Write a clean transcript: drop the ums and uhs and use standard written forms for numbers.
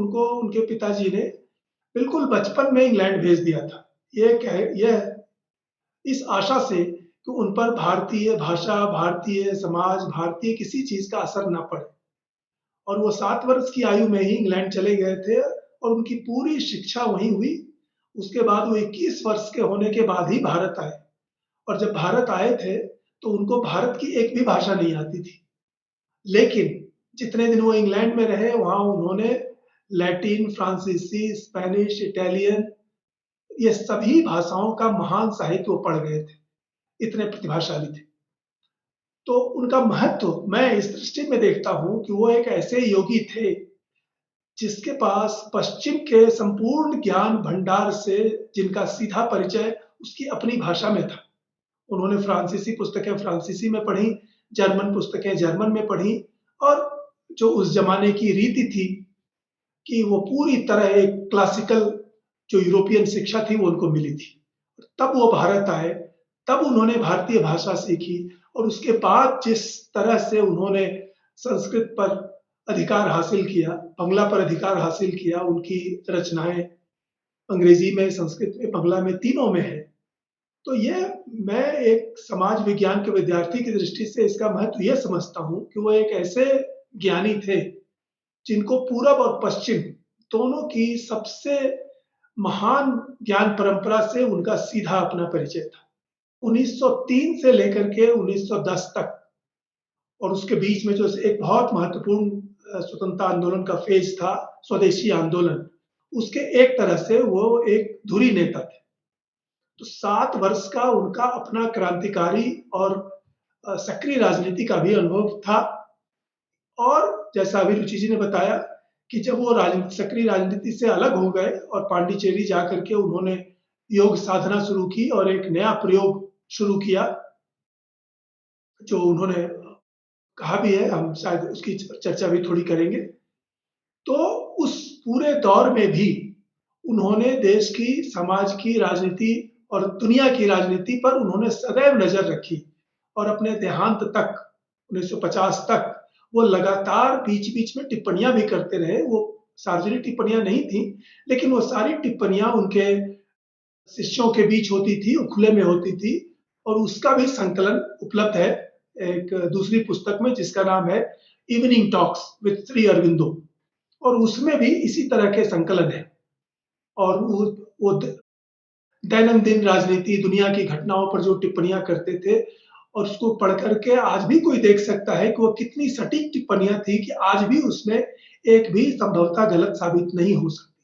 उनको उनके पिताजी ने बिल्कुल बचपन में इंग्लैंड भेज दिया था। यह इस आशा से कि उन पर भारतीय भाषा, भारतीय समाज, भारतीय किसी चीज़ का असर ना पड़े। और वो 7 वर्ष की आयु में ही इंग्लैंड चले गए थे और उनकी पूरी शिक्षा वहीं हुई। उसके बाद वो 21 वर्ष के होने के बाद ही भारत आए और जब भारत आए थे, तो उनको भारत की एक भी भाषा नहीं आती थी। लेकिन जितने दिन वो इंग्लैंड में रहे, वहाँ उन्होंने लैटिन, फ्रांसीसी, स्पेनिश, इटालियन ये सभी भाषाओं का महान साहित्य वो पढ़ गए थे, इतने प्रतिभाशाली थे। तो उनका महत्व मैं इस दृष्टि में देखता हूँ कि वो एक ऐसे योगी थे, जिसके पास पश्चिम के संपूर्ण ज्ञान भंडार से जिनका सीधा परिचय उसकी अपनी भाषा में था। उन्होंने फ्रांसीसी पुस्तकें फ्रांसीसी में पढ़ी, जर्मन पुस्तकें जर्मन में पढ़ी और जो उस ज़माने की रीति थी कि वो पूरी तरह एक क्लासिकल जो यूरोपियन शिक्षा थी, वो उनको मिली थी। तब वो भारत आए, तब उन्होंने भारतीय भाषा सीखी और उसके बाद जिस तरह से उन्होंने संस्कृत पर अधिकार हासिल किया, बंगला पर अधिकार हासिल किया, उनकी रचनाएँ अंग्रेजी में, संस्कृत में, बंगला में, तीनों में है। तो ये मैं एक समाज विज्ञान के विद्यार्थी की दृष्टि से इसका महत्व ये समझता हूँ कि वो एक ऐसे ज्ञानी थे, जिनको पूरब और पश्चिम दोनों की सबसे महान ज्ञान परंपरा से उनका सीधा अपना परिचय था। 1903 से लेकर के 1910 तक और उसके बीच में जो एक बहुत महत्वपूर्ण स्वतंत्रता आंदोलन का फेज था, स्वदेशी आंदोलन, उसके एक तरह से वो एक धुरी नेता थे। तो 7 वर्ष का उनका अपना क्रांतिकारी और सक्रिय राजनीति का भी अनुभव था और जैसा अभी रुचि जी ने बताया कि जब वो सक्रिय राजनीति से अलग हो गए और पांडिचेरी जाकर के उन्होंने योग साधना शुरू की और एक नया प्रयोग शुरू किया, जो उन्होंने कहा भी है, हम शायद उसकी चर्चा भी थोड़ी करेंगे। तो उस पूरे दौर में भी उन्होंने देश की, समाज की राजनीति और दुनिया की राजनीति पर उन्होंने सदैव नज़र रखी और अपने देहांत तक 1950 तक वो लगातार बीच-बीच में टिप्पणियाँ भी करते रहे। वो सार्वजनिक टिप्पणियाँ नहीं थी, लेकिन वो सारी टिप्पणियाँ उनके शिष्यों के बीच होती थी, वो खुले में होती थी और उसका भी संकलन उपलब्ध है एक दूसरी पुस्तक में जिसका नाम है evening talks with Shri Aurobindo और उसमें भी इसी तरह के संकलन है और वो दैनंदिन राजनीति, दुनिया की घटनाओं पर जो टिप्पणियाँ करते थे और उसको पढ़ कर के आज भी कोई देख सकता है कि वो कितनी सटीक टिप्पणियाँ थी कि आज भी उसमें एक भी संभवतः गलत साबित नहीं हो सकती।